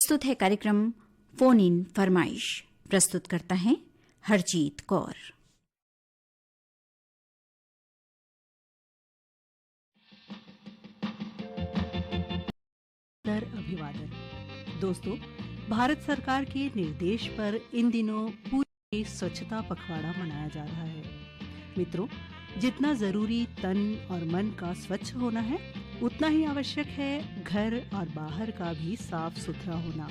प्रस्तुत है कार्यक्रम फोन इन फरमाइश। प्रस्तुत करता है हरजीत कौर। अभिवादन दोस्तों, भारत सरकार के निर्देश पर इन दिनों पूरे स्वच्छता पखवाड़ा मनाया जा रहा है। मित्रों, जितना जरूरी तन और मन का स्वच्छ होना है, उतना ही आवश्यक है घर और बाहर का भी साफ सुथरा होना।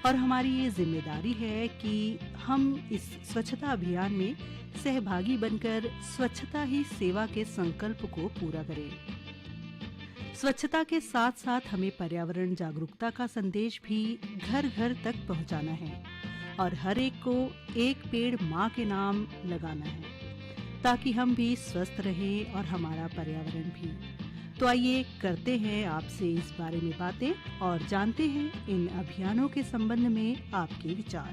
और हमारी ये जिम्मेदारी है कि हम इस स्वच्छता अभियान में सहभागी बनकर स्वच्छता ही सेवा के संकल्प को पूरा करें। स्वच्छता के साथ साथ हमें पर्यावरण जागरूकता का संदेश भी घर घर तक पहुंचाना है और हर एक को एक पेड़ माँ के नाम लगाना है, ताकि हम भी स्वस्थ रहें और हमारा पर्यावरण भी। तो आइए करते हैं आपसे इस बारे में बातें और जानते हैं इन अभियानों के संबंध में आपके विचार।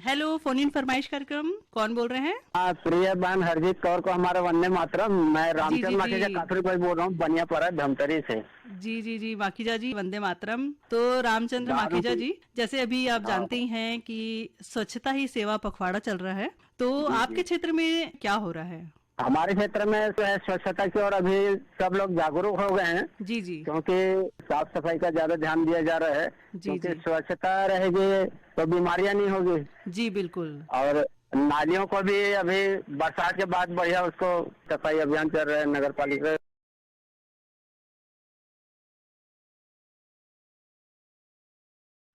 हेलो, फोन इन फरमाइश कार्यक्रम, कौन बोल रहे हैं? प्रिय बहन हरजीत कौर को हमारा वंदे मातरम। मैं रामचंद्र माखीजा काफरी भाई बोल रहा हूँ, बनियापरा धमतरी से। जी जी जी, माखीजा जी, वंदे मातरम। तो रामचंद्र माखीजा जी, जैसे अभी आप जानते ही हैं कि स्वच्छता ही सेवा पखवाड़ा चल रहा है, तो आपके क्षेत्र में क्या हो रहा है? हमारे क्षेत्र में तो स्वच्छता की ओर अभी सब लोग जागरूक हो गए हैं। जी जी, क्योंकि साफ सफाई का ज्यादा ध्यान दिया जा रहा है। क्योंकि स्वच्छता रहेगी तो बीमारियां नहीं होगी। जी बिल्कुल। और नालियों को भी अभी बरसात के बाद बढ़िया उसको सफाई अभियान चल रहा है नगर पालिका।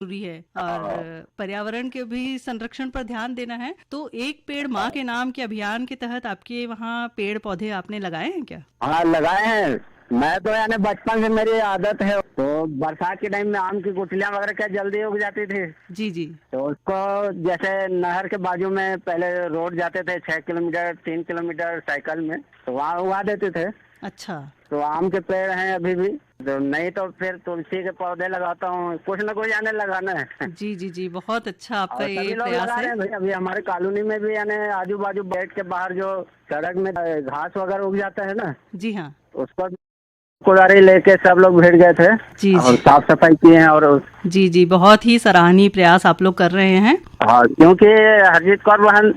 जरूरी है और पर्यावरण के भी संरक्षण पर ध्यान देना है। तो एक पेड़ माँ के नाम के अभियान के तहत आपके वहाँ पेड़ पौधे आपने लगाए हैं क्या? हाँ, लगाए हैं। मैं तो यानी बचपन से मेरी आदत है, तो बरसात के टाइम में आम की गुठलियां वगैरह क्या जल्दी उग जाती थी। जी जी, तो उसको जैसे नहर के बाजू में पहले रोड जाते थे 6 किलोमीटर 3 किलोमीटर साइकिल में, तो वहाँ उगा देते थे। अच्छा, तो आम के पेड़ हैं अभी भी, तो नहीं तो फिर तुलसी के पौधे लगाता हूँ। कुछ न कुछ यानी लगाना है। जी जी जी, बहुत अच्छा आपका ये प्रयास है। अभी हमारे कॉलोनी में भी यानी आजू बाजू गेट के बाहर जो सड़क में घास वगैरह उग जाता है ना, जी हाँ, उसको कुदारी लेके सब लोग भिड़ गए थे जी, और साफ सफाई किए हैं। और जी जी, बहुत ही सराहनीय प्रयास आप लोग कर रहे हैं। हाँ, क्योंकि हरजीत कौर बहन,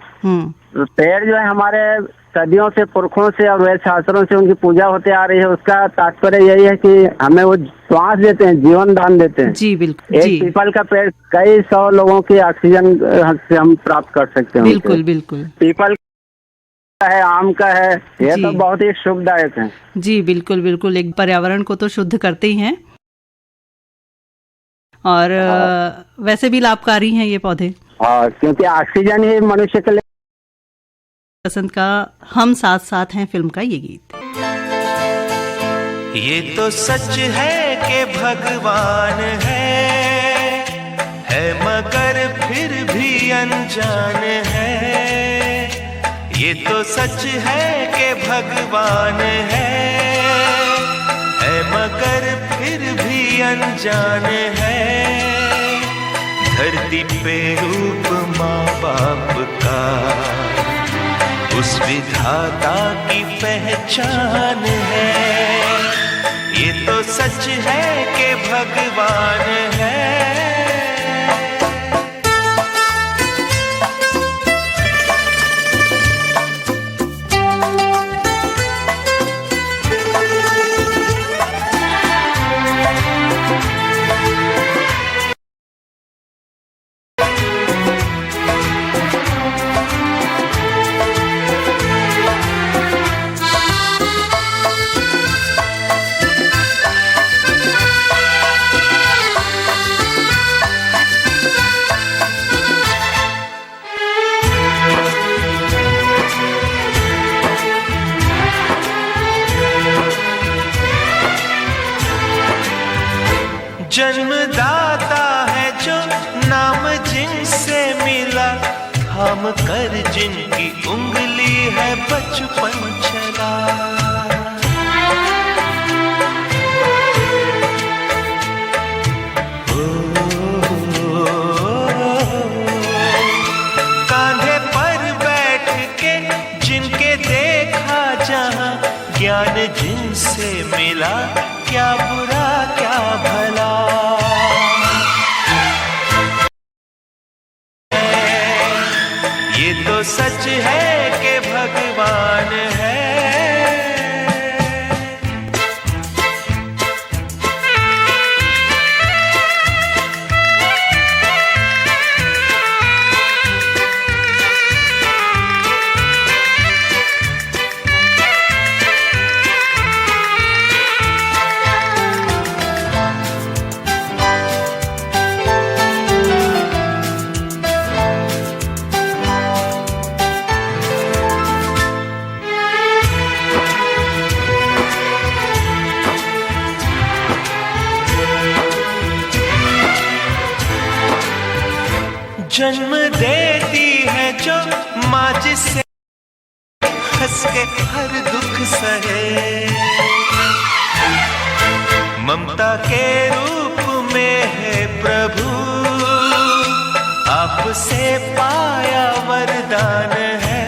पेड़ जो है हमारे सदियों से, पुरखों से और वेद शास्त्रों से उनकी पूजा होते आ रही है। उसका तात्पर्य यही है कि हमें वो श्वास देते हैं, जीवन दान देते हैं। जी बिल्कुल। एक पीपल का पेड़ कई 100 लोगों की ऑक्सीजन से हम प्राप्त कर सकते हैं। बिल्कुल बिल्कुल। पीपल है, आम का है, ये तो बहुत ही शुभदायक है। जी बिल्कुल बिल्कुल, एक पर्यावरण को तो शुद्ध करते ही हैं और वैसे भी लाभकारी हैं ये पौधे। हाँ, क्योंकि ऑक्सीजन ही मनुष्य के लिए। पसंद का हम साथ साथ हैं फिल्म का ये गीत। ये तो सच है कि भगवान है मगर फिर भी अनजान है। ये तो सच है कि भगवान है मगर फिर भी अनजान है। धरती पे रूप माँ बाप का उस विधाता की पहचान है। ये तो सच है कि भगवान है। जन्मदाता है जो नाम जिनसे मिला, थाम कर जिनकी उंगली है बचपन चला। कांधे पर बैठ के जिनके देखा जहां, ज्ञान जिनसे मिला, क्या बुरा क्या जन्म देती है जो माँ, जिससे हंस के हर दुख सहे। ममता के रूप में है प्रभु, आपसे पाया वरदान है।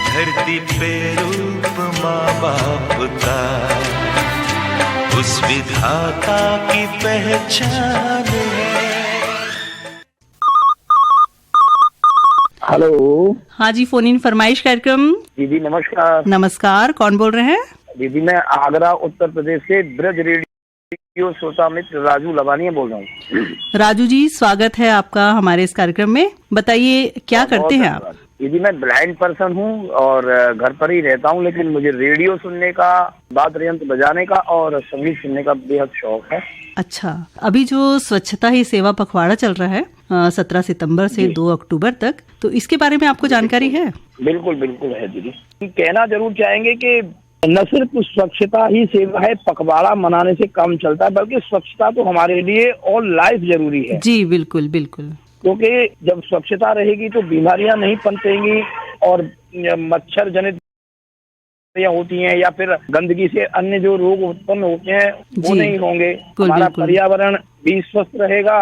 धरती पे रूप माँ बाप का, उस विधाता की पहचान है। हेलो। हाँ जी, फोन इन फरमाइश कार्यक्रम। दीदी नमस्कार। नमस्कार, कौन बोल रहे हैं? दीदी मैं आगरा उत्तर प्रदेश से ब्रज रेडियो श्रोता मित्र राजू लवानिया बोल रहा हूँ। राजू जी, स्वागत है आपका हमारे इस कार्यक्रम में। बताइए क्या करते हैं आप? दीदी मैं ब्लाइंड पर्सन हूँ और घर पर ही रहता हूँ, लेकिन मुझे रेडियो सुनने का, वाद्य यंत्र बजाने का और संगीत सुनने का बेहद शौक है। अच्छा, अभी जो स्वच्छता ही सेवा पखवाड़ा चल रहा है 17 सितंबर से 2 अक्टूबर तक, तो इसके बारे में आपको जानकारी है? बिल्कुल बिल्कुल है दीदी। कहना जरूर चाहेंगे कि न सिर्फ स्वच्छता ही सेवा है, पखवाड़ा मनाने से कम चलता है, बल्कि स्वच्छता तो हमारे लिए और लाइफ जरूरी है। जी बिल्कुल बिल्कुल, क्योंकि जब स्वच्छता रहेगी तो बीमारियां नहीं पनपेंगी और मच्छर जनित होती हैं या फिर गंदगी से अन्य जो रोग उत्पन्न होते हैं वो नहीं होंगे। हमारा पर्यावरण भी स्वस्थ रहेगा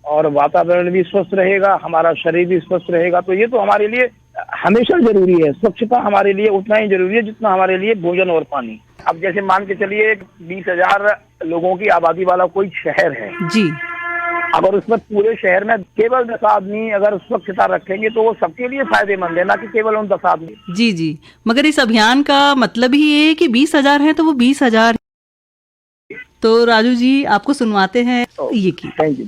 और वातावरण भी स्वस्थ रहेगा, हमारा शरीर भी स्वस्थ रहेगा। तो ये तो हमारे लिए हमेशा जरूरी है। स्वच्छता हमारे लिए उतना ही जरूरी है जितना हमारे लिए भोजन और पानी। अब जैसे मान के चलिए 20,000 लोगों की आबादी वाला कोई शहर है जी, अगर उसमें पूरे शहर में केवल 10 आदमी अगर स्वच्छता रखेंगे तो वो सबके लिए फायदेमंद है, ना कि केवल उन 10 आदमी। जी जी, मगर इस अभियान का मतलब ही ये है कि 20,000 है तो वो 20,000। तो राजू जी आपको सुनवाते हैं ये की। Thank you.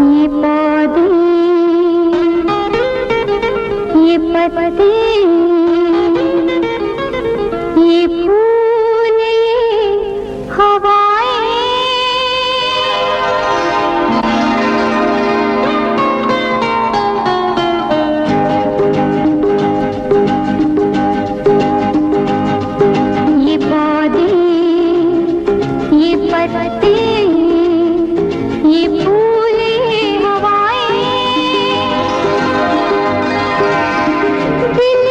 ये पौधे, ये पत्ते, ये फूल, ये हवाएं, ये पौधे, ये पत्ते, ये फूल, ये हवाएं, दिल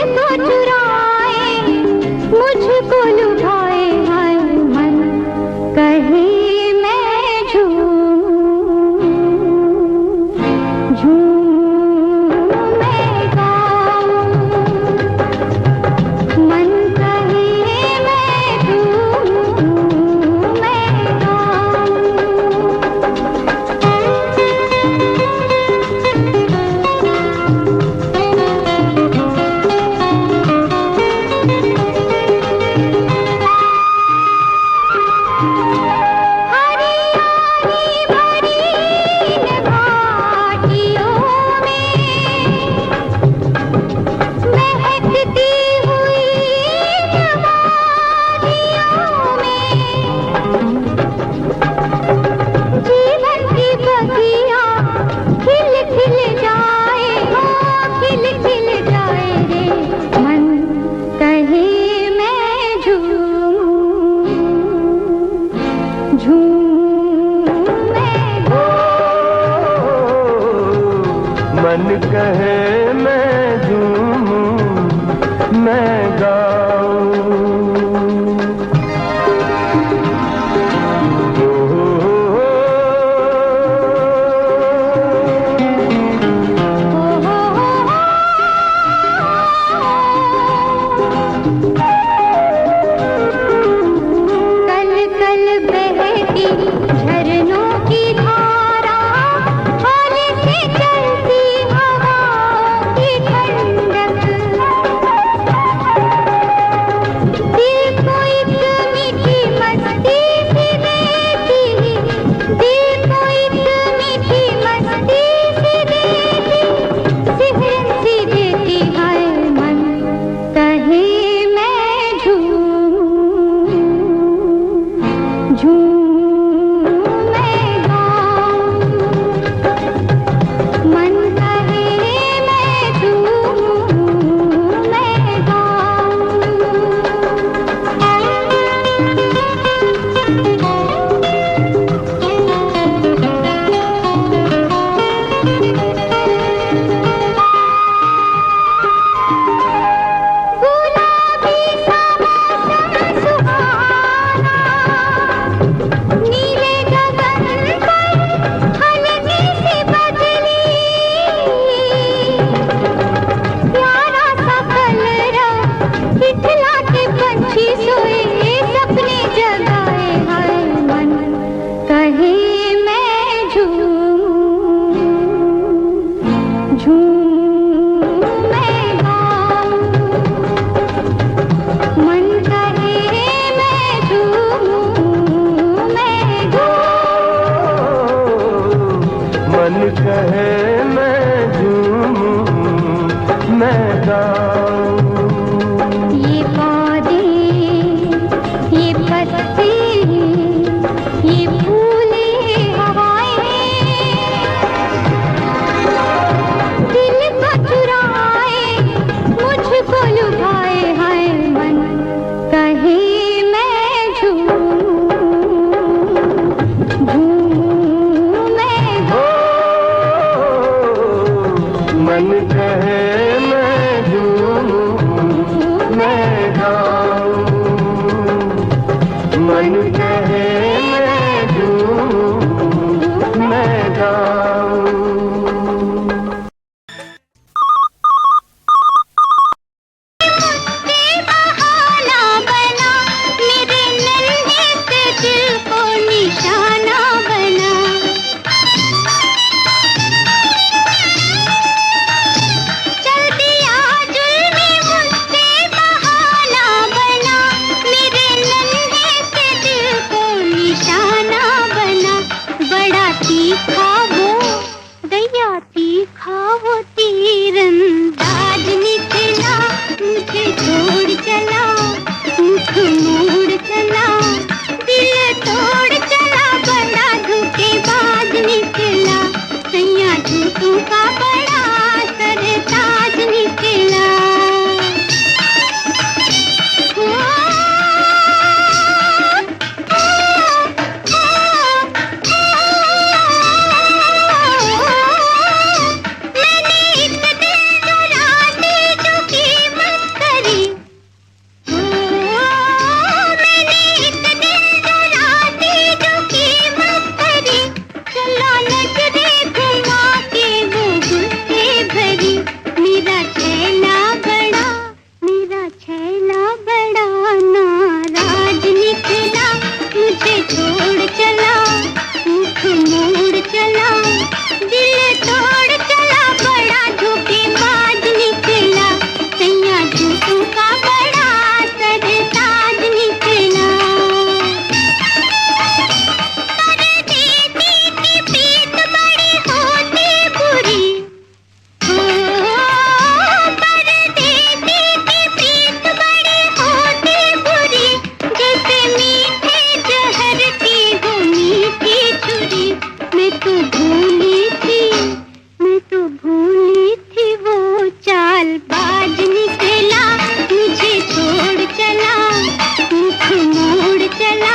मुख मोड़ चला,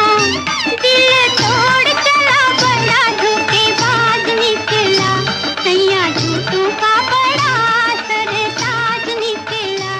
दिल तोड़ चला, बड़ा धोखेबाज निकला, सैया झूठों का बड़ा सरताज निकला।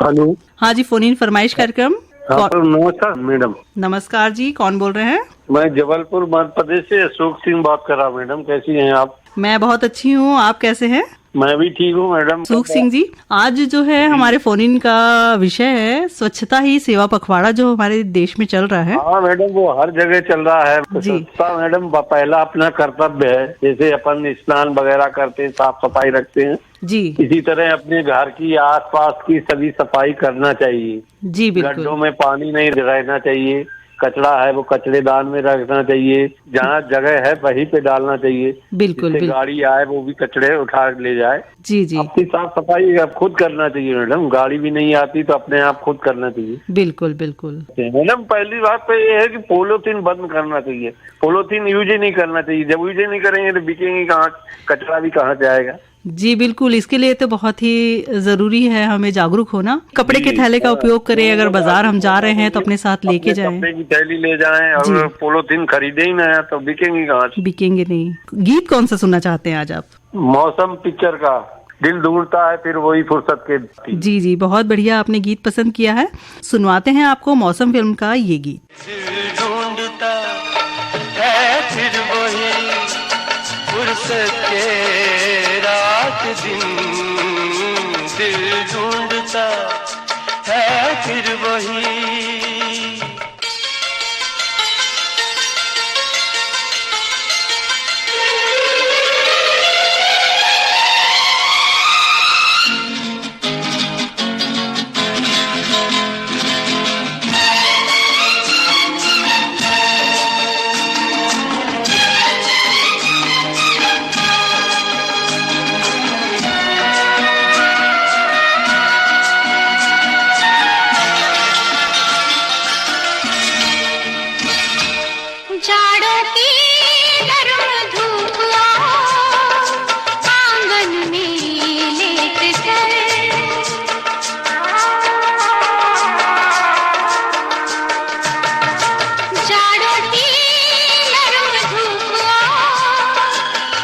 हेलो। हाँ जी, फोन इन फरमाइश कार्यक्रम। नमस्कार मैडम। नमस्कार जी, कौन बोल रहे हैं? मैं जबलपुर मध्य प्रदेश से अशोक सिंह बात कर रहा हूँ। मैडम कैसी हैं आप? मैं बहुत अच्छी हूँ, आप कैसे हैं? मैं भी ठीक हूँ मैडम। सुख सिंह जी, आज जो है हमारे फोन इन का विषय है स्वच्छता ही सेवा पखवाड़ा, जो हमारे देश में चल रहा है। हाँ मैडम, वो हर जगह चल रहा है जी। स्वच्छता मैडम पहला अपना कर्तव्य है। जैसे अपन स्नान वगैरह करते हैं, साफ सफाई रखते हैं जी, इसी तरह अपने घर की आसपास की सभी सफाई करना चाहिए। जी बिल्कुल। गड्ढों में पानी नहीं रहना चाहिए, कचरा है वो कचरेदान में रखना चाहिए, जहाँ जगह है वहीं पे डालना चाहिए। बिल्कुल बिल्कुल। गाड़ी आए वो भी कचरे उठा ले जाए। जी जी, अपनी साफ सफाई अब खुद करना चाहिए मैडम। गाड़ी भी नहीं आती तो अपने आप खुद करना चाहिए। बिल्कुल बिल्कुल मैडम पहली बात तो ये है कि पॉलीथीन बंद करना चाहिए। पॉलीथीन यूज ही नहीं करना चाहिए। जब यूज ही नहीं करेंगे तो बिकेंगे कहाँ, कचरा भी कहाँ से आएगा। जी बिल्कुल, इसके लिए तो बहुत ही जरूरी है हमें जागरूक होना। कपड़े के थैले का उपयोग करें, अगर बाजार हम जा रहे हैं तो अपने साथ लेके जाएं। कपड़े की थैली ले जाएं, और पॉलीथीन खरीदे ही ना तो बिकेंगे कहाँ से? बिकेंगे नहीं। गीत कौन सा सुनना चाहते हैं आज आप? मौसम पिक्चर का दिल ढूंढता है फिर वही फुर्सत के। जी जी, बहुत बढ़िया, आपने गीत पसंद किया है। सुनवाते हैं आपको मौसम फिल्म का ये गीत। दिल ढूंढता है फिर वही फुर्सत के रात दिन, दिल ढूंढता है फिर वही। जाड़ों की गर्म धूप आंगन में लेट कर, जाड़ों की गर्म धूप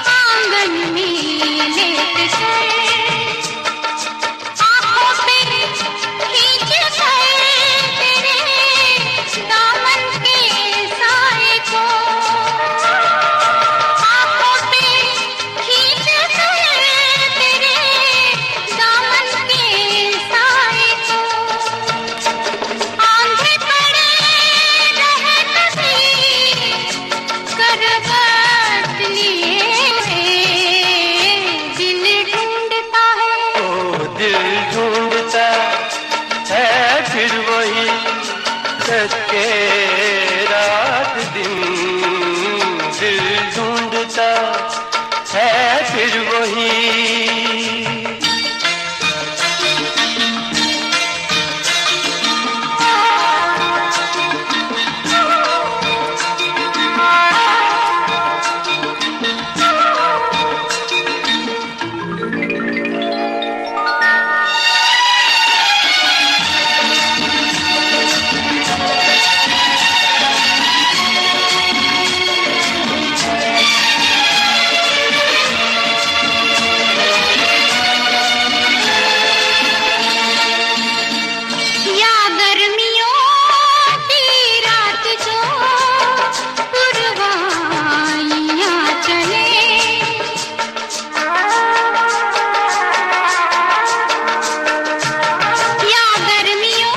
आंगन में लेट कर, आंखों पे खींच कर तेरे दामन के साए को, आंखों पे खींच कर तेरे दामन के साए को, आंधे पड़े रहे कभी करवट लिए, दिल ढूंढता है। ओ दिल ढूंढता है फिर वही सच्चे रात दिन, दिल ढूंढता है फिर वही। या गर्मियों की रात जो पुरवाइयां चले, या गर्मियों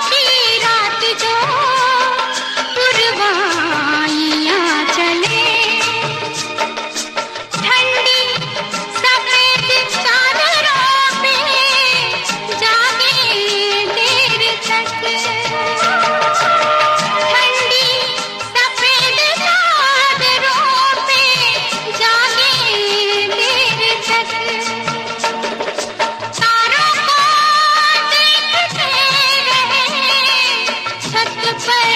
की रात जो पुरवाइयां चले, ठंडी सफेद चादरों पे जागे देर तक, ठंडी सफेद चादरों पे जागे देर तक, तारों को देखते रहे छत पर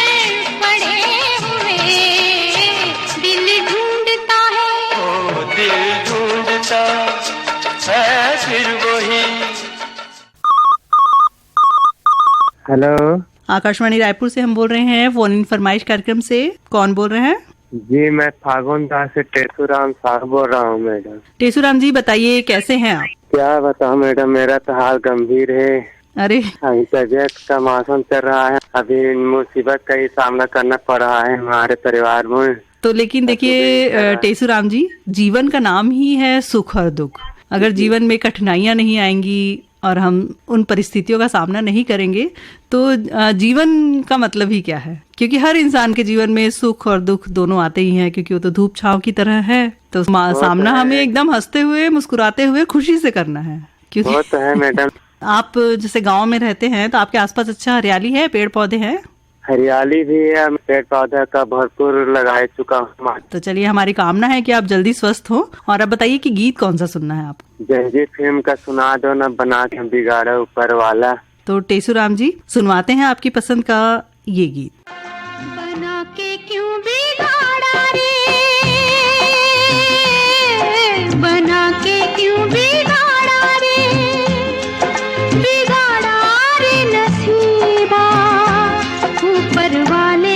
पड़े हुए, दिल ढूंढता है। ओ दिल ढूंढता है फिर वही हेलो, आकाशवाणी रायपुर से हम बोल रहे हैं, फोन इन फरमाइश कार्यक्रम से। कौन बोल रहे हैं? जी मैं फागुन दास से टेसुराम साहब बोल रहा हूँ मैडम। टेसुराम जी बताइए, कैसे हैं आप? क्या बताऊँ मैडम, मेरा तो हाल गंभीर है। अरे अभी तबियत का मौसम चल रहा है, अभी मुसीबत का ही सामना करना पड़ रहा है हमारे परिवार में। तो लेकिन देखिए टेसुराम जी, जीवन का नाम ही है सुख और दुख। अगर जीवन में कठिनाइयां नहीं आएंगी और हम उन परिस्थितियों का सामना नहीं करेंगे तो जीवन का मतलब ही क्या है? क्योंकि हर इंसान के जीवन में सुख और दुख दोनों आते ही हैं, क्योंकि वो तो धूप छांव की तरह है। तो सामना हमें एकदम हंसते हुए, मुस्कुराते हुए, खुशी से करना है। क्योंकि वो तो है मैडम। आप जैसे गांव में रहते हैं तो आपके आसपास अच्छा हरियाली है, पेड़ पौधे हैं? हरियाली भी है, पेड़ पौधा का भरपूर लगा चुका हूँ। तो चलिए, हमारी कामना है कि आप जल्दी स्वस्थ हो। और अब बताइए कि गीत कौन सा सुनना है आपको? जंजीर फिल्म का सुना दो ना, बना के बिगाड़ा ऊपर वाला। तो टेसुराम जी सुनवाते हैं आपकी पसंद का ये गीत। बना के क्यों बिगाड़ा रे, बना के क्यों बिगाड़ा रे, बिगाड़ा रे नसीबा, ऊपर वाले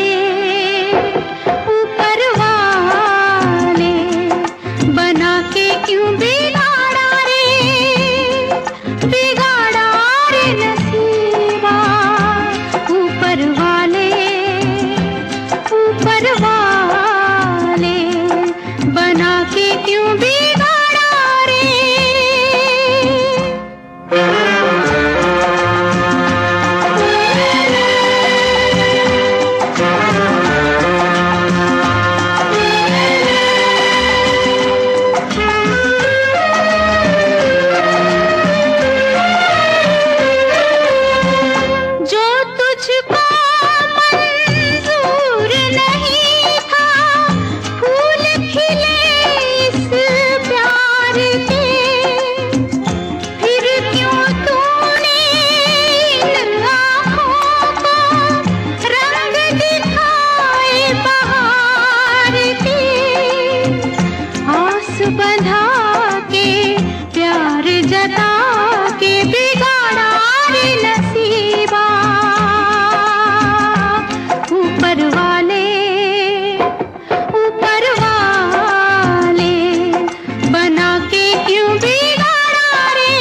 बना के क्यों बिगाड़ा रे, बिगाड़ा रे नसीबा, ऊपर वाले बना के क्यों बिगाड़ा रे। जो तुझको मंजूर नहीं था, फूल खिले इस प्यार के, फिर क्यों तूने इन आँखों को रंग दिखाए बहार के, आस बंधा के प्यार जता के बिगाड़ा रे नसीबा, ऊपर वाले बना के क्यों बिगाड़ा रे।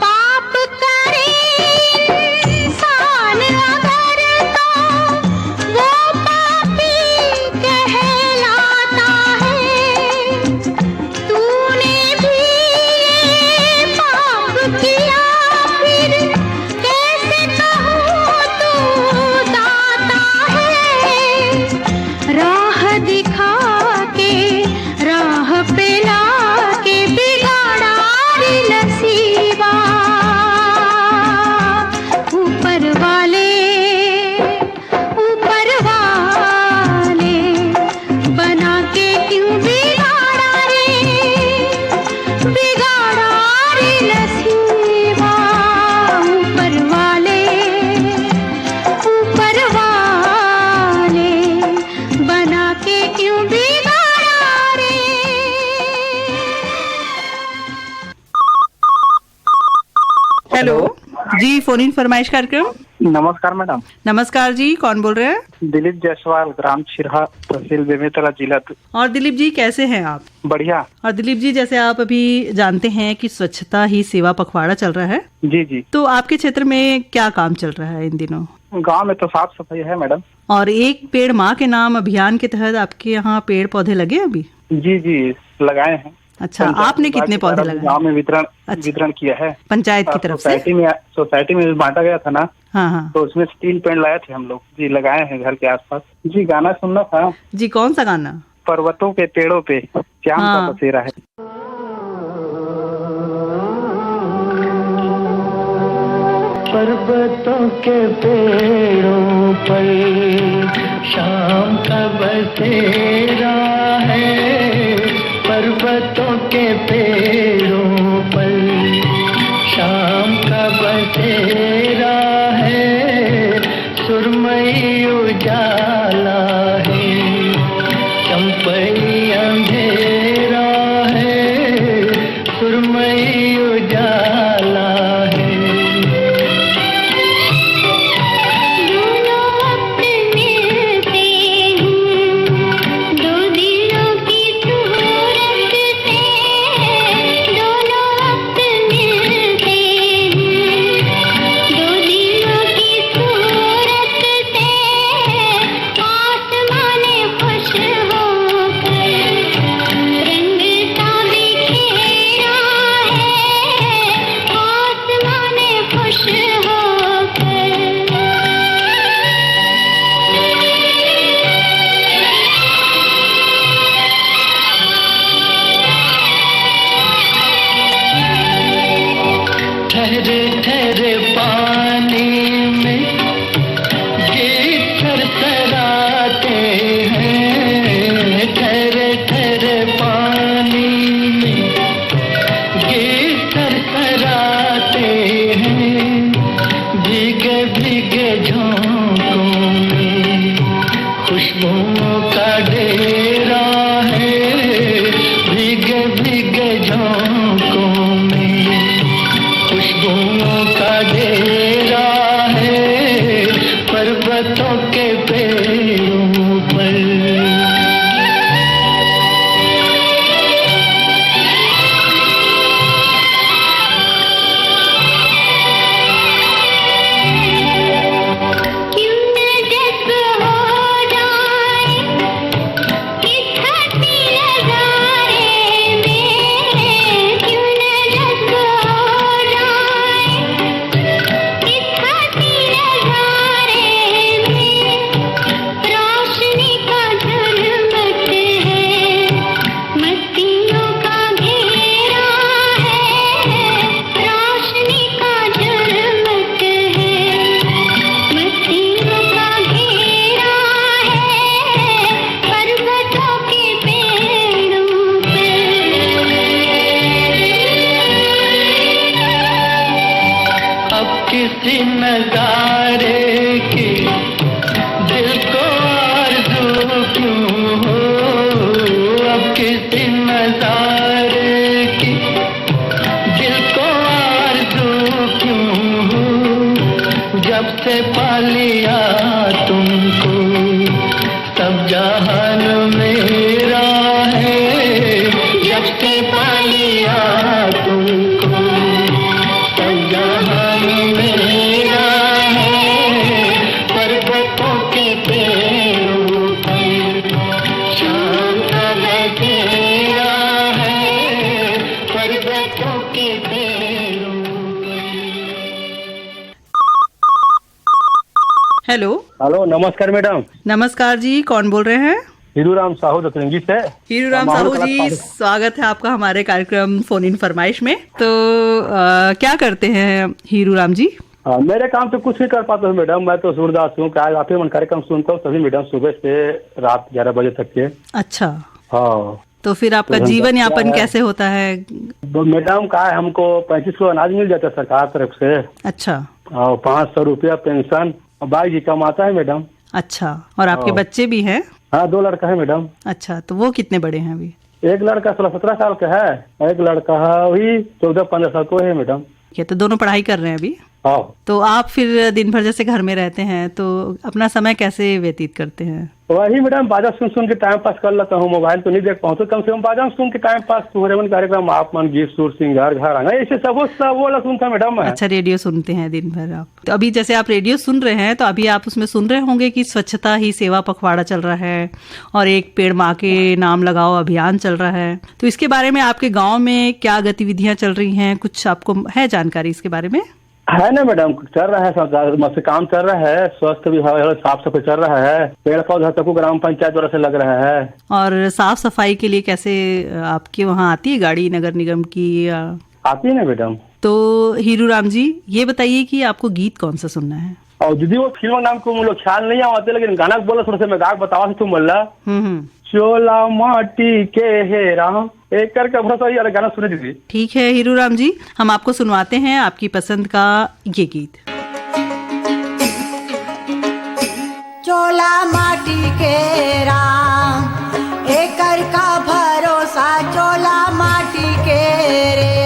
पाप करे इंसान अगर तो वो पापी कहलाता है, तूने भी ये पाप किया, फिर कैसे कहूँ तू दाता है, राह दिखा के राह पे ला के बिगाड़ा रे नसीबा, ऊपर वाले बना के क्यों बिगाड़ा रे, बिगाड़ा रे नसीबा, ऊपर वाले बना के क्यों बिगाड़ा रे। हेलो जी, फोन इन फरमाइश कार्यक्रम। नमस्कार मैडम। नमस्कार जी, कौन बोल रहे हैं? दिलीप जायसवाल, ग्राम छिरहा, तहसील बेमेतरा, जिला। और दिलीप जी कैसे हैं आप? बढ़िया। और दिलीप जी, जैसे आप अभी जानते हैं कि स्वच्छता ही सेवा पखवाड़ा चल रहा है, जी जी। तो आपके क्षेत्र में क्या काम चल रहा है इन दिनों? गांव में तो साफ सफाई है मैडम। और एक पेड़ माँ के नाम अभियान के तहत आपके यहाँ पेड़ पौधे लगे अभी? जी जी, लगाए हैं। अच्छा, आपने कितने पौधे लगाए? गांव में वितरण किया है पंचायत की तरफ से? सोसाइटी में बांटा गया था ना। हाँ हाँ। तो उसमें 3 पेड़ लाए थे हम लोग जी, लगाए हैं घर के आसपास। जी, गाना सुनना था जी। कौन सा गाना? पर्वतों के पेड़ों पे श्याम का बसेरा है। पर्वतों के पेड़ों पर शाम का बसेरा है, पर्वतों का डेरा है, भीगे भीगे झोंकों में खुशबुओं का डेरा है, पर्वतों के पेड़ों पर। किसी नजारे की दिल को आरज़ू क्यों हो, अब किसी नजारे की दिल को आरज़ू क्यों हो, जब से पा लिया तुमको सब जहान मेरा है, जब से पा लिया तुमको सब जहान मेरा है, पर्वतों के पेड़ों पर शाम का तेरा है, पर्वतों के पेड़ों पर। हेलो। हेलो, नमस्कार मैडम। नमस्कार जी, कौन बोल रहे हैं? हीरूराम साहू दतरंगी से। हीरूराम साहू जी, स्वागत है आपका हमारे कार्यक्रम फोन इन फरमाइश में। तो क्या करते हैं हीरूराम जी? मेरे काम तो कुछ नहीं कर पाता हूँ मैडम, मैं तो सूरदास हूँ। क्या आप ही कार्यक्रम सुनता हूँ सभी मैडम, सुबह से रात 11 बजे तक के। अच्छा। हाँ। तो फिर आपका जीवन यापन कैसे होता है? मैडम का है, हमको 35 किलो अनाज मिल जाता है सरकार तरफ से। अच्छा। और 500 रुपया पेंशन, भाई जी कमाता है मैडम। अच्छा। और आपके बच्चे भी हैं? हाँ, 2 लड़का है मैडम। अच्छा, तो वो कितने बड़े हैं अभी? एक लड़का 16-17 साल का है, एक लड़का है वही 14-15 साल को है मैडम। तो दोनों पढ़ाई कर रहे हैं अभी? हाँ। तो आप फिर दिन भर जैसे घर में रहते हैं तो अपना समय कैसे व्यतीत करते हैं? वही मैडम, बाजा सुन सुन के टाइम पास कर लेता हूँ। मोबाइल तो नहीं देख पाऊँ, तो कम से कम बाजा सुन के टाइम पास। तुम्हारे कार्यक्रम आप मन, गीत सुर सिंगार घर आना, ऐसे सब वो वाला सुनता मैडम। अच्छा, रेडियो सुनते हैं दिन भर आप? तो अभी जैसे आप रेडियो सुन रहे हैं तो अभी आप उसमें सुन रहे होंगे कि स्वच्छता ही सेवा पखवाड़ा चल रहा है और एक पेड़ माँ के नाम लगाओ अभियान चल रहा है। तो इसके बारे में आपके गाँव में क्या गतिविधियां चल रही हैं, कुछ आपको है जानकारी इसके बारे में? है ना मैडम, चल रहा है, काम चल रहा है, स्वास्थ्य विभाग साफ सफाई चल रहा है, पेड़ पौधा तक ग्राम पंचायत द्वारा से लग रहा है। और साफ सफाई के लिए कैसे आपके वहाँ आती है गाड़ी नगर निगम की? आती है ना मैडम। तो हीरूराम जी, ये बताइए कि आपको गीत कौन सा सुनना है? और दीदी वो फिल्म नाम को लोग ख्याल नहीं आते, लेकिन गाना बोला थोड़ा सा मैं गा बतावा तुम बोला। चोला माटी के है राम, एक करके भरोसा यार गाना सुने दीदी। ठीक है हीरूराम जी, हम आपको सुनवाते हैं आपकी पसंद का ये गीत। चोला माटी के राम, एकर का भरोसा चोला माटी के रे,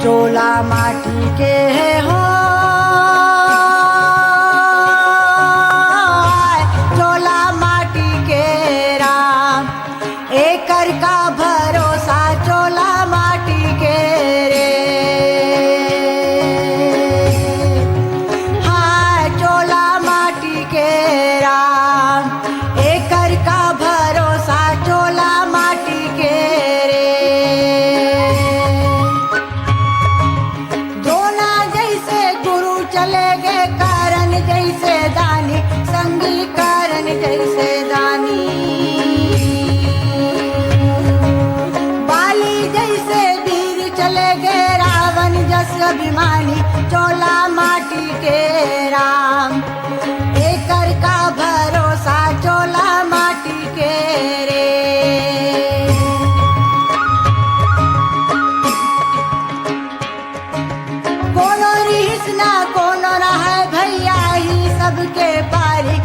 चोला माटी के हो, चोला माटी के राम, एकर का भरोसा चोला माटी के रे, हाय चोला माटी के राम, एकर का भरोसा चोला माटी के रे, द्रोणा जैसे गुरु चले गए कारण जैसे दानी, संगी कारण जैसे दानी, बाली जैसे वीर चले गए रावण जस अभिमानी, चोला माटी के राम, एकर का भरोसा चोला माटी के रे, कोनो रिस ना कोनो रहा भैया ही सबके पारी,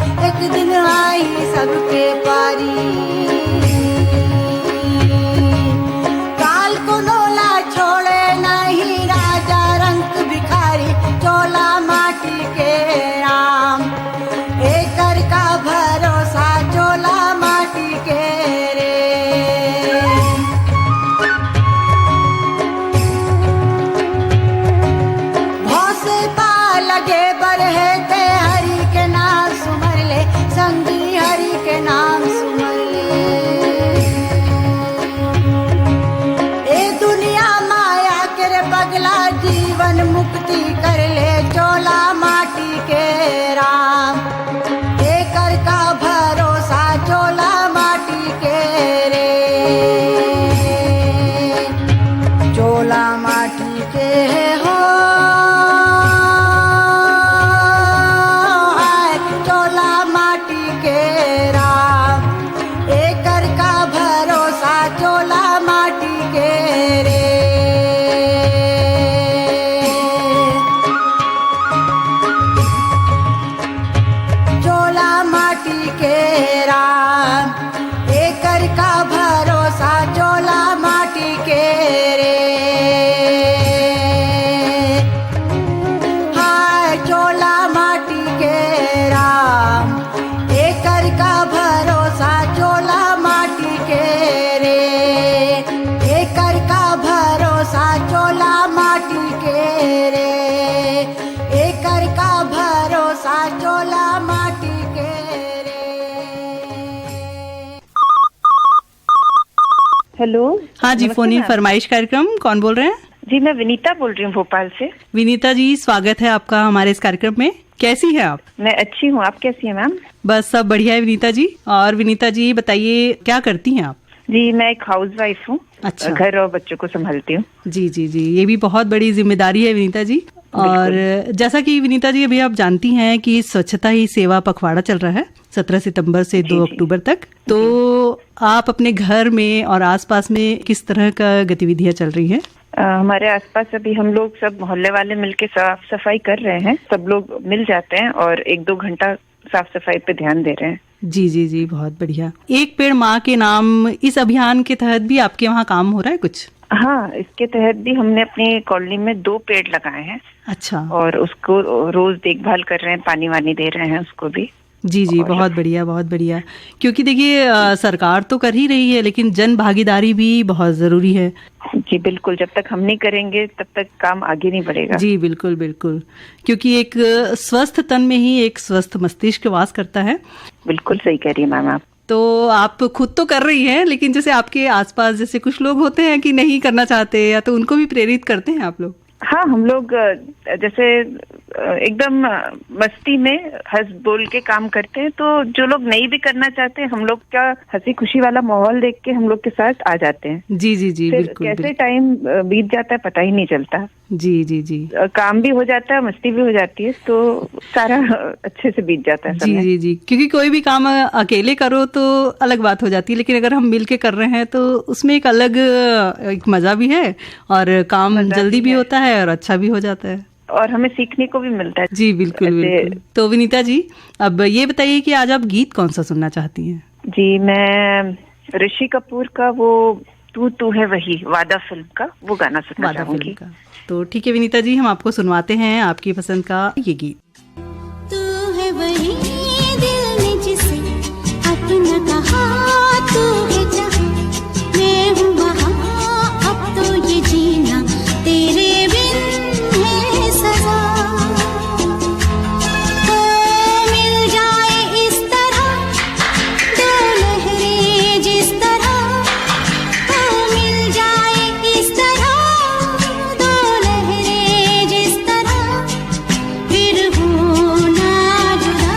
माटी के राम, एकर का भरोसा चोला माटी के रे। चोला माटी के राम, एकर का भरोसा चोला माटी के रे। हाय चोला माटी के राम, एकर का भरोसा चोला माटी के रे। एकर का भरोसा चोला माटी के रे। एकर का भरोसा चोला माटी के रे। हेलो। हाँ जी, फोन इन फरमाइश कार्यक्रम, कौन बोल रहे हैं? जी मैं विनीता बोल रही हूँ भोपाल से। विनीता जी, स्वागत है आपका हमारे इस कार्यक्रम में। कैसी है आप? मैं अच्छी हूँ, आप कैसी हैं मैम? बस सब बढ़िया है विनीता जी। और विनीता जी बताइए, क्या करती हैं आप? जी मैं एक हाउस वाइफ हूँ। अच्छा। घर और बच्चों को संभालती हूँ। जी जी जी, ये भी बहुत बड़ी जिम्मेदारी है विनीता जी। और जैसा कि विनीता जी अभी आप जानती हैं कि स्वच्छता ही सेवा पखवाड़ा चल रहा है 17 सितंबर से 2 अक्टूबर तक। तो आप अपने घर में और आसपास में किस तरह का गतिविधियां चल रही हैं? हमारे आसपास अभी हम लोग सब मोहल्ले वाले मिलके साफ सफाई कर रहे हैं। सब लोग मिल जाते हैं और 1-2 घंटा साफ सफाई पे ध्यान दे रहे हैं। जी जी जी, बहुत बढ़िया। एक पेड़ माँ के नाम, इस अभियान के तहत भी आपके वहाँ काम हो रहा है कुछ? हाँ, इसके तहत भी हमने अपनी कॉलोनी में 2 पेड़ लगाए हैं। अच्छा। और उसको रोज देखभाल कर रहे हैं, पानी वानी दे रहे हैं उसको भी। जी जी, बहुत बढ़िया बहुत बढ़िया। क्योंकि देखिए सरकार तो कर ही रही है, लेकिन जन भागीदारी भी बहुत जरूरी है। जी बिल्कुल, जब तक हम नहीं करेंगे तब तक काम आगे नहीं बढ़ेगा। जी बिल्कुल बिल्कुल, क्योंकि एक स्वस्थ तन में ही एक स्वस्थ मस्तिष्क वास करता है। बिल्कुल सही कह रही है मैम आप। तो आप खुद तो कर रही हैं, लेकिन जैसे आपके आसपास जैसे कुछ लोग होते हैं कि नहीं करना चाहते, या तो उनको भी प्रेरित करते हैं आप लोग? हाँ, हम लोग जैसे एकदम मस्ती में हंस बोल के काम करते हैं। तो जो लोग नहीं भी करना चाहते, हम लोग का हंसी खुशी वाला माहौल देख के हम लोग के साथ आ जाते हैं। जी जी जी, बिल्कुल। कैसे टाइम बीत जाता है पता ही नहीं चलता। जी जी जी, काम भी हो जाता है, मस्ती भी हो जाती है, तो सारा अच्छे से बीत जाता है जी जी जी। क्योंकि कोई भी काम अकेले करो तो अलग बात हो जाती है, लेकिन अगर हम मिल के कर रहे हैं तो उसमें एक अलग एक मजा भी है, और काम जल्दी भी होता है और अच्छा भी हो जाता है, और हमें सीखने को भी मिलता है। जी बिल्कुल बिल्कुल। तो विनीता जी, अब ये बताइए कि आज आप गीत कौन सा सुनना चाहती हैं? जी मैं ऋषि कपूर का वो तू है वही, वादा फिल्म का वो गाना सुनना चाहूंगी। तो ठीक है विनीता जी, हम आपको सुनवाते हैं आपकी पसंद का ये गीत। तू है वही दिल ने जिसे अपना कहा, तू है जहां मैं हूँ वहां, अब तो ये जीना तेरे बिन है सजा। तो मिल जाए इस तरह दो लहरें जिस तरह, तो मिल जाए इस तरह दो लहरें जिस तरह, फिर हो ना जुदा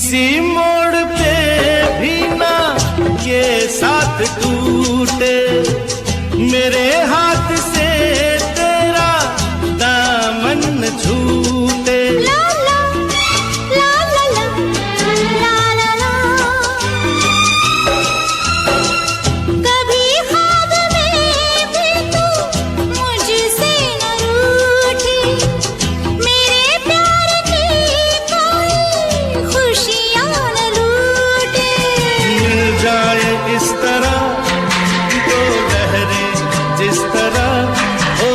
किसी मोड़ पे भी ना ये साथ टूटे, मेरे हाथ से तेरा दामन न छूटे। ला ला ला ला ला ला ला ला। कभी ख्वाब में भी तू मुझसे न रूठी, मेरे प्यार की कोई खुशियाँ न लूटे। मिल जाए इस तरह तो लहरें जिस तरह, ओ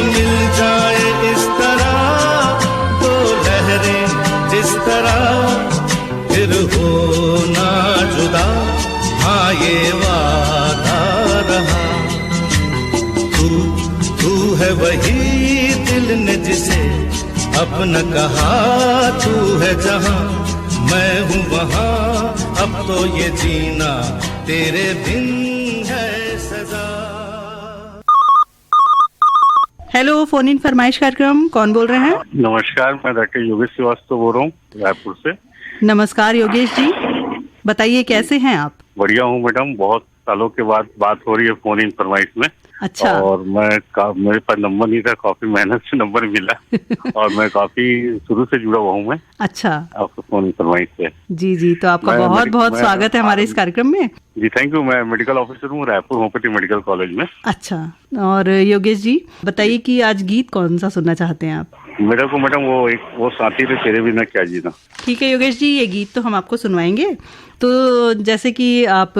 मिल जाए इस तरह तो लहरें जिस तरह, फिर हो ना जुदा, हाँ ये वादा रहा। तू है वही दिल ने जिसे अपना कहा, तू है जहाँ मैं हूँ वहाँ, अब तो ये जीना तेरे बिन है सजा। हेलो, फोन इन फरमाइश कार्यक्रम, कौन बोल रहे हैं? नमस्कार, मैं डॉक्टर योगेश श्रीवास्तव बोल रहा हूँ रायपुर से। नमस्कार योगेश जी, बताइए कैसे हैं आप? बढ़िया हूँ मैडम, बहुत सालों के बाद बात हो रही है फोन इन फरमाइश में। अच्छा। और मेरे पास नंबर नहीं था, काफी मेहनत से नंबर मिला और मैं काफी शुरू से जुड़ा हुआ हूँ मैं। अच्छा, आपको फोन इन फरमाइश से। जी जी, तो आपका बहुत बहुत स्वागत है हमारे इस कार्यक्रम में। जी थैंक यू। मैं मेडिकल ऑफिसर हूँ रायपुर होम्योपैथी मेडिकल कॉलेज में। अच्छा, और योगेश जी बताइए कि आज गीत कौन सा सुनना चाहते हैं आप? मेरे को मैडम वो साथी थे तेरे बिना क्या जीना। ठीक है योगेश जी, ये गीत तो हम आपको सुनवाएंगे। तो जैसे कि आप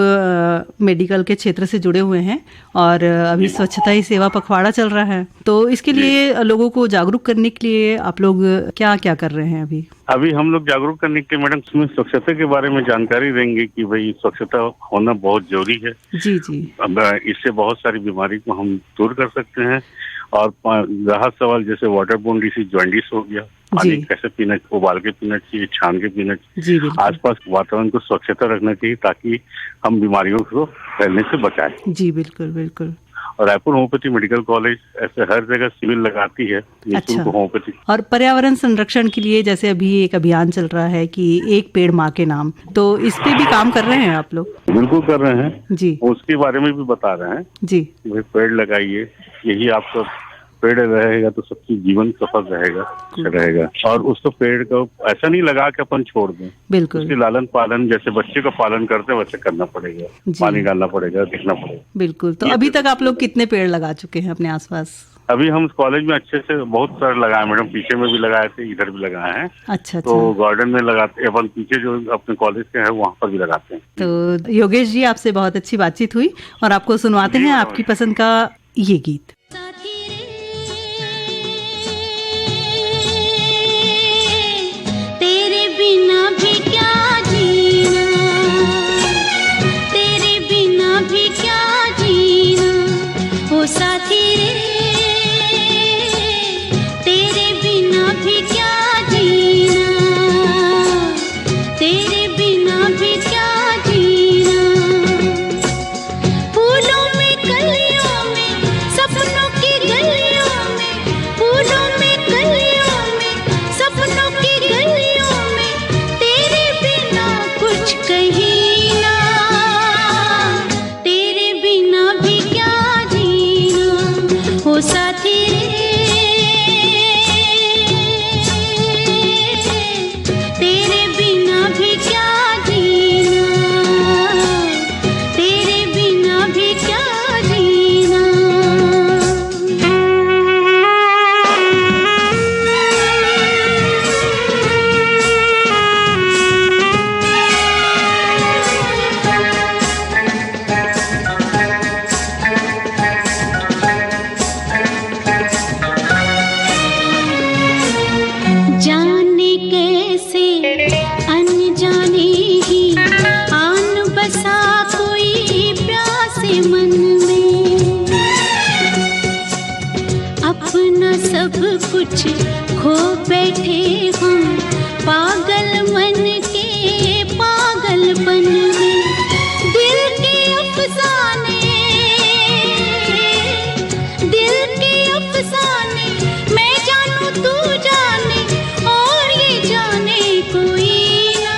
मेडिकल के क्षेत्र से जुड़े हुए हैं और अभी स्वच्छता ही सेवा पखवाड़ा चल रहा है, तो इसके लिए लोगों को जागरूक करने के लिए आप लोग क्या क्या कर रहे हैं अभी? अभी हम लोग जागरूक करने के लिए मैडम इसमें स्वच्छता के बारे में जानकारी देंगे कि भाई स्वच्छता होना बहुत जरूरी है। जी जी। अब इससे बहुत सारी बीमारी को हम दूर कर सकते हैं। और रहा सवाल जैसे वाटर बोर्न डिसीज, जॉन्डिस हो गया, पानी कैसे पीना, उबाल के पीना चाहिए, छान के पीना चाहिए, आसपास वातावरण को स्वच्छता रखना चाहिए ताकि हम बीमारियों को फैलने से बचाएं। जी बिल्कुल बिल्कुल। और रायपुर होम्योपैथी मेडिकल कॉलेज ऐसे हर जगह शिविर लगाती है निःशुल्क होम्योपैथी। और पर्यावरण संरक्षण के लिए जैसे अभी एक अभियान चल रहा है कि एक पेड़ माँ के नाम, तो इस पे भी काम कर रहे हैं आप लोग? बिल्कुल कर रहे हैं जी, उसके बारे में भी बता रहे हैं जी। पेड़ लगाइए, यही आपका पेड़ रहेगा तो सबकी जीवन सफल रहेगा। और उसको पेड़ को ऐसा नहीं लगा के अपन छोड़ दें, बिल्कुल उसके लालन पालन जैसे बच्चे का पालन करते हैं वैसे करना पड़ेगा, पानी डालना पड़ेगा, देखना पड़ेगा। बिल्कुल। तो अभी तक आप लोग कितने पेड़ लगा चुके हैं अपने आसपास? अभी हम कॉलेज में अच्छे से बहुत सारे लगाए मैडम, पीछे में भी लगाए थे, इधर भी लगाए हैं। अच्छा। तो गार्डन में लगाते, अपन पीछे जो अपने कॉलेज के है वहाँ पर भी लगाते हैं। तो योगेश जी आपसे बहुत अच्छी बातचीत हुई और आपको सुनवाते हैं आपकी पसंद का ये गीत। तेरे बिना भी क्या जीना, तेरे बिना भी क्या जीना, ओ साथी रे तेरे बिना भी क्या जीना, तेरे बिना भी क्या जीना। फूलों में कलियों में सपनों की गलियों में, फूलों में कलियों में सपनों की गलियों में, तेरे बिना कुछ कहीं ना, तेरे बिना भी क्या जीना, ओ साथी रे तेरे बिना भी क्या जीना, तेरे बिना भी क्या जीना। जाने कैसे अनजाने ही आन बसा कोई प्यासे मन में, अपना सब कुछ खो बैठे हम पागल मन के पागलपन में। दिल के अफसाने, दिल के अफसाने, मैं जानूं तू जाने और ये जाने कोई ना,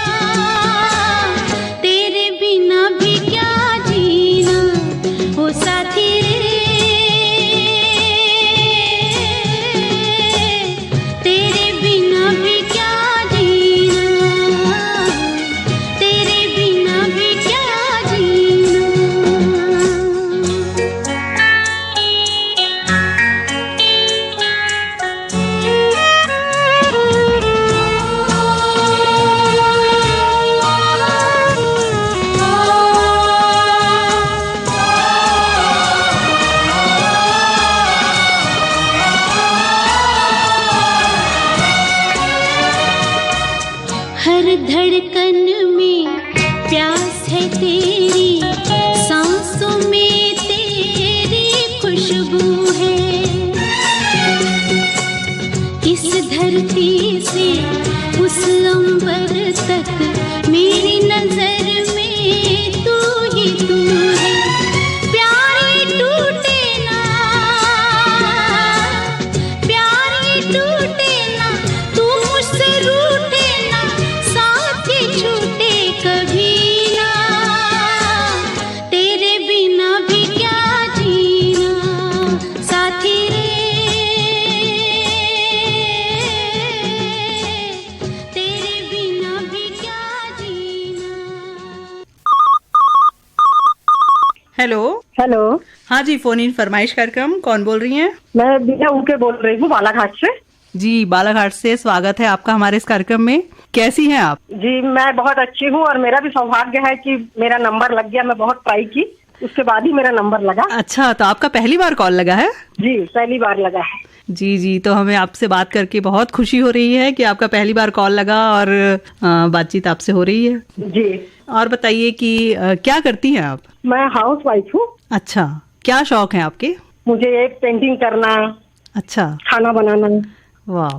हेलो। हेलो। हाँ जी, फोन इन फरमाइश कार्यक्रम, कौन बोल रही हैं? मैं बिना उनके बोल रही हूँ, बालाघाट से। जी, बालाघाट से स्वागत है आपका हमारे इस कार्यक्रम में। कैसी हैं आप? जी, मैं बहुत अच्छी हूँ और मेरा भी सौभाग्य है कि मेरा नंबर लग गया। मैं बहुत ट्राई की, उसके बाद ही मेरा नंबर लगा। अच्छा, तो आपका पहली बार कॉल लगा है? जी, पहली बार लगा है। जी जी, तो हमें आपसे बात करके बहुत खुशी हो रही है कि आपका पहली बार कॉल लगा और बातचीत आपसे हो रही है। जी। और बताइए कि क्या करती हैं आप? मैं हाउस वाइफ हूँ। अच्छा, क्या शौक है आपके? मुझे एक पेंटिंग करना। अच्छा। खाना बनाना। वाह,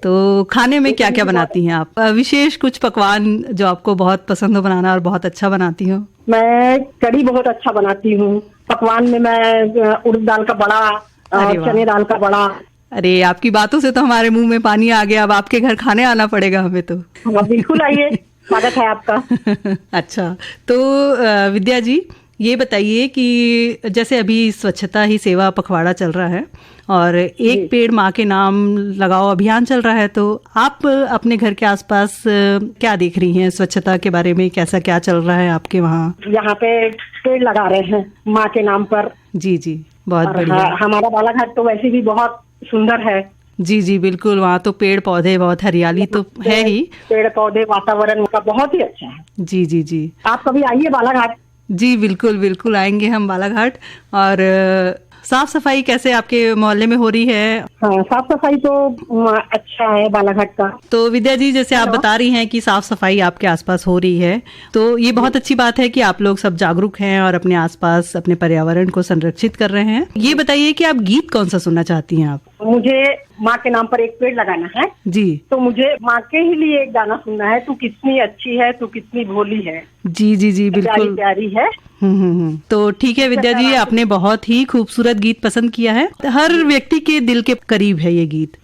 तो खाने में क्या क्या बनाती हैं आप? विशेष कुछ पकवान जो आपको बहुत पसंद हो बनाना और बहुत अच्छा बनाती हो? मैं कढ़ी बहुत अच्छा बनाती हूँ। पकवान में मैं उड़द दाल का बड़ा, चने दाल का बड़ा। अरे, आपकी बातों से तो हमारे मुंह में पानी आ गया। अब आपके घर खाने आना पड़ेगा हमें तो। बिल्कुल आइए, स्वागत है आपका। अच्छा, तो विद्या जी ये बताइए कि जैसे अभी स्वच्छता ही सेवा पखवाड़ा चल रहा है और एक पेड़ माँ के नाम लगाओ अभियान चल रहा है, तो आप अपने घर के आसपास क्या देख रही हैं स्वच्छता के बारे में? कैसा क्या चल रहा है आपके वहाँ? यहाँ पे पेड़ लगा रहे हैं माँ के नाम पर। जी जी, बहुत बढ़िया। हमारा बालाघाट तो वैसे भी बहुत सुंदर है। जी जी, बिल्कुल, वहाँ तो पेड़ पौधे बहुत हरियाली तो है ही। पेड़ पौधे, वातावरण का बहुत ही अच्छा है। जी जी जी, आप कभी आइए बालाघाट। जी बिल्कुल बिल्कुल, आएंगे हम बालाघाट। और साफ सफाई कैसे आपके मोहल्ले में हो रही है? हाँ, साफ सफाई तो अच्छा है बालाघाट का। तो विद्या जी, जैसे आप बता रही हैं कि साफ सफाई आपके आसपास हो रही है, तो ये बहुत अच्छी बात है कि आप लोग सब जागरूक हैं और अपने आसपास अपने पर्यावरण को संरक्षित कर रहे हैं। ये बताइए कि आप गीत कौन सा सुनना चाहती हैं आप? मुझे माँ के नाम पर एक पेड़ लगाना है। जी। तो मुझे माँ के ही लिए एक गाना सुनना है, तू कितनी अच्छी है, तू कितनी भोली है। जी जी जी, बिल्कुल प्यारी है। तो ठीक है विद्या जी, आपने बहुत ही खूबसूरत गीत पसंद किया है। हर व्यक्ति के दिल के करीब है ये गीत।